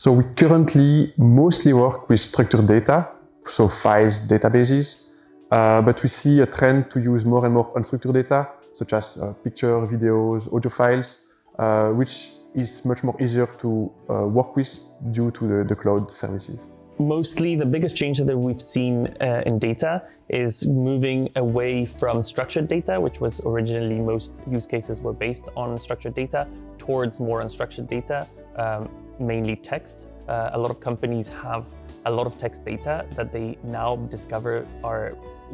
So we currently mostly work with structured data, so files, databases, but we see a trend to use more and more unstructured data, such as picture, videos, audio files, which is much more easier to work with due to the cloud services. Mostly the biggest change that we've seen in data is moving away from structured data, which was originally most use cases were based on structured data, towards more unstructured data, mainly text. A lot of companies have a lot of text data that they now discover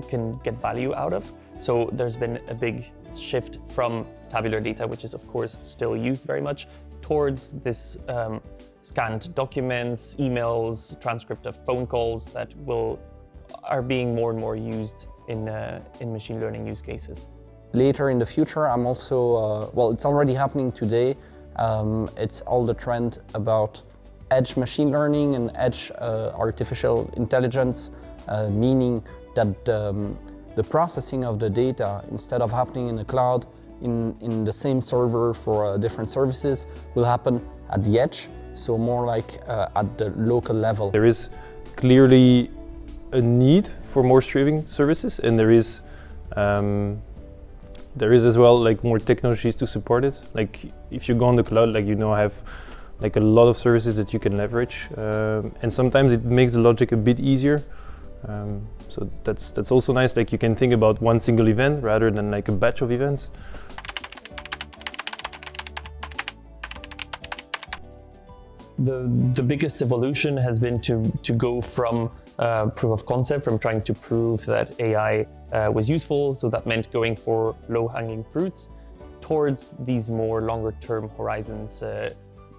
can get value out of. So there's been a big shift from tabular data, which is of course still used very much, towards this scanned documents, emails, transcript of phone calls that are being more and more used in machine learning use cases. Later in the future, I'm also, it's already happening today. It's all the trend about edge machine learning and edge artificial intelligence, meaning that the processing of the data, instead of happening in the cloud, in the same server for different services, will happen at the edge. So more like at the local level. There is clearly a need for more streaming services, and there is as well like more technologies to support it. Like if you go on the cloud, like have like a lot of services that you can leverage, and sometimes it makes the logic a bit easier. So that's also nice. Like you can think about one single event rather than like a batch of events. The biggest evolution has been to go from proof of concept, from trying to prove that AI was useful, so that meant going for low-hanging fruits, towards these more longer-term horizons,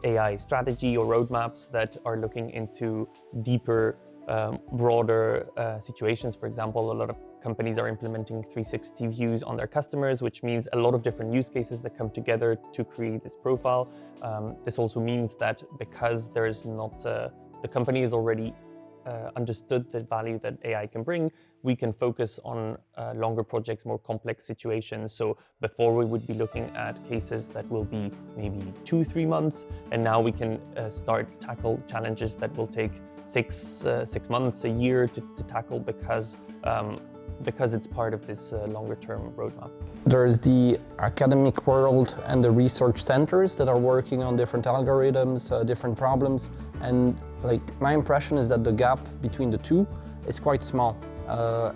AI strategy or roadmaps that are looking into deeper, broader situations. For example, a lot of companies are implementing 360 views on their customers, which means a lot of different use cases that come together to create this profile. This also means that because there's not, the company has already understood the value that AI can bring, we can focus on longer projects, more complex situations. So before we would be looking at cases that will be maybe 2-3 months, and now we can tackle challenges that will take six months, a year to tackle because it's part of this longer-term roadmap. There's the academic world and the research centers that are working on different algorithms, different problems, and like my impression is that the gap between the two is quite small.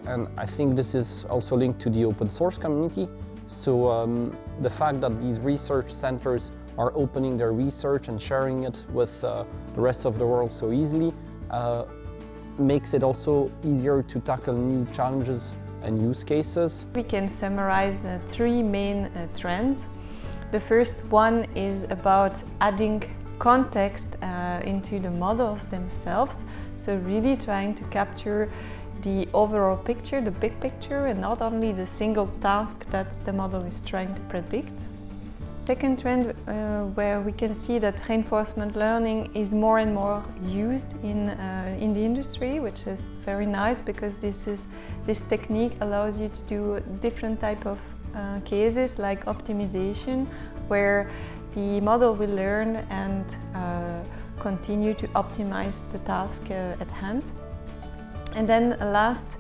And I think this is also linked to the open source community. So the fact that these research centers are opening their research and sharing it with the rest of the world so easily makes it also easier to tackle new challenges and use cases. We can summarize 3 main trends. The first one is about adding context into the models themselves. So really trying to capture the overall picture, the big picture, and not only the single task that the model is trying to predict. Second trend where we can see that reinforcement learning is more and more used in the industry, which is very nice because this technique allows you to do different type of cases like optimization, where the model will learn and continue to optimize the task at hand. And then last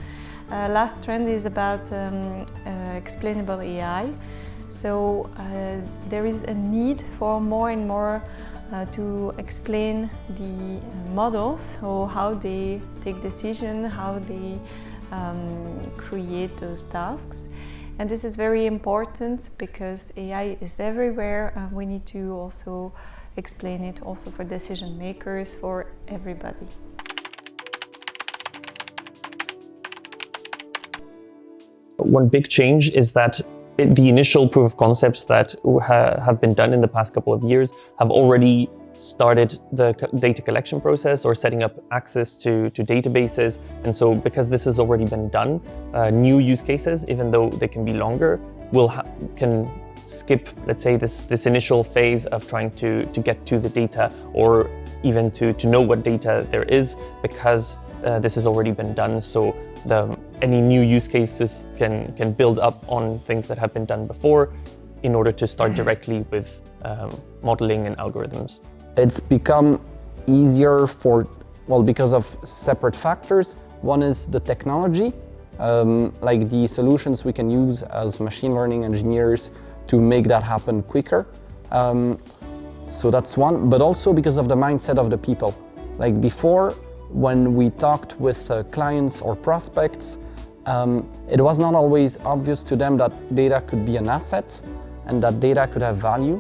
trend is about explainable AI. So there is a need for more and more to explain the models, so how they take decisions, how they create those tasks. And this is very important because AI is everywhere, and we need to also explain it also for decision makers, for everybody. One big change is that the initial proof of concepts that have been done in the past couple of years have already started the data collection process or setting up access to databases. And so because this has already been done, new use cases, even though they can be longer, can skip, let's say, this initial phase of trying to get to the data, or even to know what data there is, because this has already been done. So any new use cases can build up on things that have been done before in order to start directly with modeling and algorithms. It's become easier because of separate factors. One is the technology, like the solutions we can use as machine learning engineers to make that happen quicker. So that's one, but also because of the mindset of the people. Like before, when we talked with clients or prospects, it was not always obvious to them that data could be an asset and that data could have value.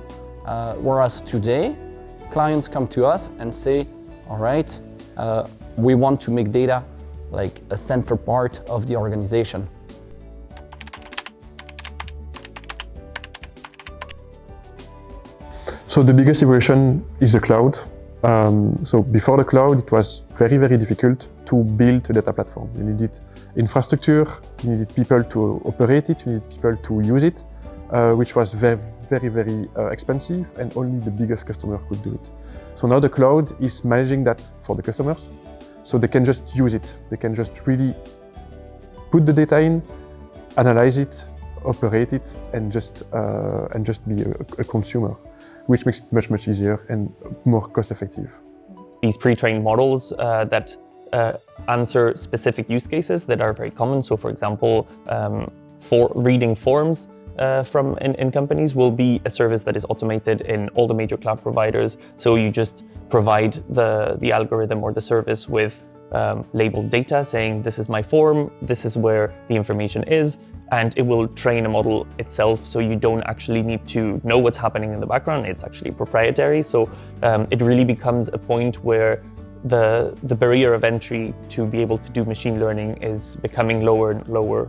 Whereas today, clients come to us and say, all right, we want to make data like a center part of the organization. So the biggest evolution is the cloud. So before the cloud, it was very, very difficult to build a data platform. You needed infrastructure, you needed people to operate it, you needed people to use it, which was very, very, very expensive, and only the biggest customer could do it. So now the cloud is managing that for the customers, so they can just use it. They can just really put the data in, analyze it, operate it, and just be a consumer, which makes it much, much easier and more cost-effective. These pre-trained models that answer specific use cases that are very common. So, for example, for reading forms in companies will be a service that is automated in all the major cloud providers. So you just provide the algorithm or the service with labeled data saying, this is my form, this is where the information is, and it will train a model itself, so you don't actually need to know what's happening in the background. It's actually proprietary, so it really becomes a point where the barrier of entry to be able to do machine learning is becoming lower and lower.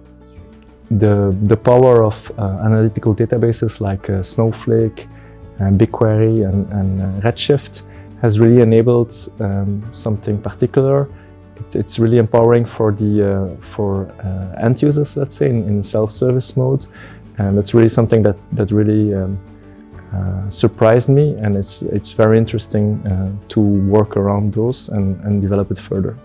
The power of analytical databases like Snowflake, BigQuery and Redshift has really enabled something particular. It's really empowering for end users, let's say, in self-service mode, and that's really something that really surprised me, and it's very interesting to work around those and develop it further.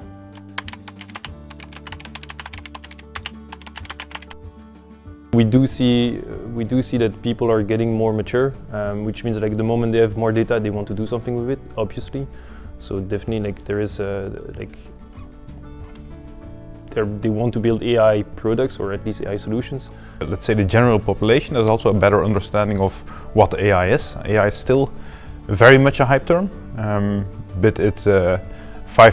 We do see that people are getting more mature, which means like the moment they have more data, they want to do something with it, obviously. So definitely, like there is they want to build AI products or at least AI solutions. Let's say the general population has also a better understanding of what AI is. AI is still very much a hype term, but it's 5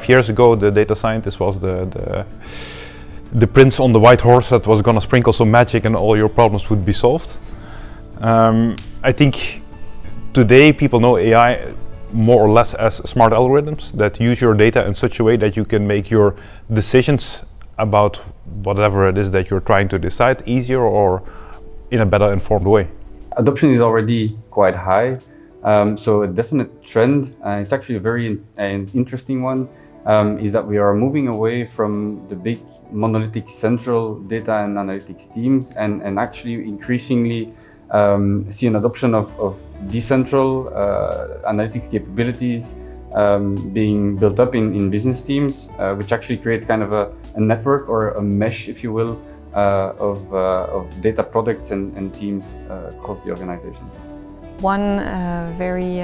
years ago the data scientist was the prince on the white horse that was going to sprinkle some magic and all your problems would be solved. I think today people know AI more or less as smart algorithms that use your data in such a way that you can make your decisions about whatever it is that you're trying to decide easier or in a better informed way. Adoption is already quite high, so a definite trend, it's actually a very interesting one, is that we are moving away from the big monolithic central data and analytics teams and actually increasingly see an adoption of decentral analytics capabilities being built up in business teams, which actually creates kind of a network or a mesh, if you will, of data products and teams across the organization. One very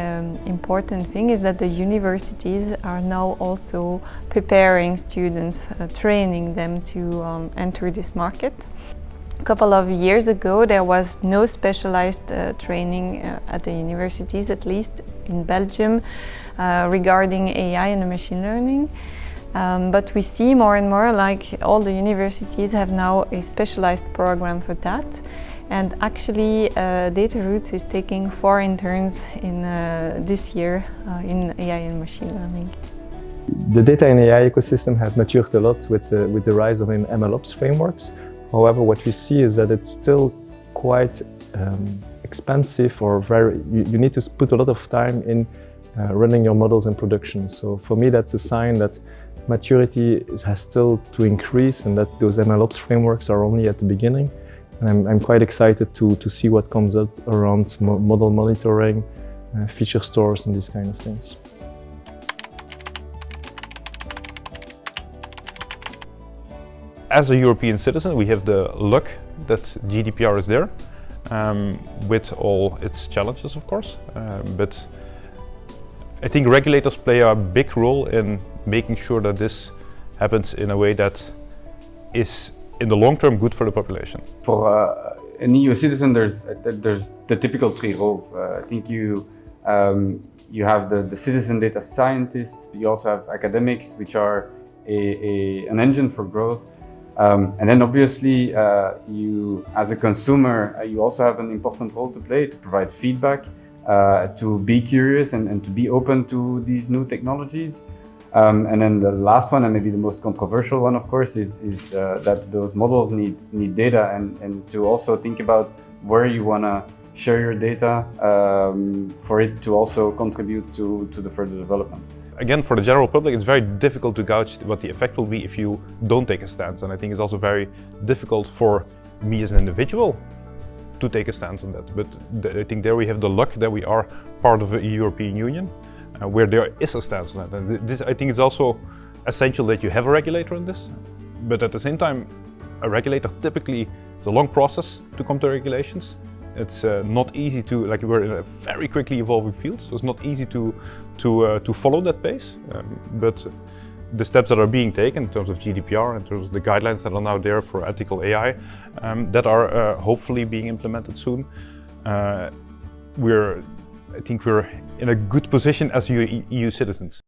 important thing is that the universities are now also preparing students, training them to enter this market. A couple of years ago there was no specialized training at the universities, at least in Belgium, regarding AI and machine learning. But we see more and more like all the universities have now a specialized program for that. And actually, Dataroots is taking 4 interns in this year in AI and machine learning. The data and AI ecosystem has matured a lot with the rise of MLOps frameworks. However, what we see is that it's still quite expensive, or you need to put a lot of time in running your models in production. So for me, that's a sign that maturity has still to increase and that those MLOps frameworks are only at the beginning. And I'm quite excited to see what comes up around model monitoring, feature stores and these kind of things. As a European citizen, we have the luck that GDPR is there, with all its challenges, of course. But I think regulators play a big role in making sure that this happens in a way that is in the long term good for the population. For an EU citizen, there's the typical three roles. I think you have the citizen data scientists, but you also have academics, which are an engine for growth. And then obviously you, as a consumer, you also have an important role to play to provide feedback, to be curious and to be open to these new technologies. And then the last one, and maybe the most controversial one, of course, is that those models need data and to also think about where you want to share your data for it to also contribute to the further development. Again, for the general public, it's very difficult to gauge what the effect will be if you don't take a stance. And I think it's also very difficult for me as an individual to take a stance on that. But I think there we have the luck that we are part of the European Union, where there is a stance on that. And this, I think it's also essential that you have a regulator on this. But at the same time, a regulator typically, it's a long process to come to regulations. It's not easy to, like, we're in a very quickly evolving field, so it's not easy to follow that pace. But the steps that are being taken in terms of GDPR, in terms of the guidelines that are now there for ethical AI, that are hopefully being implemented soon. I think we're in a good position as EU citizens.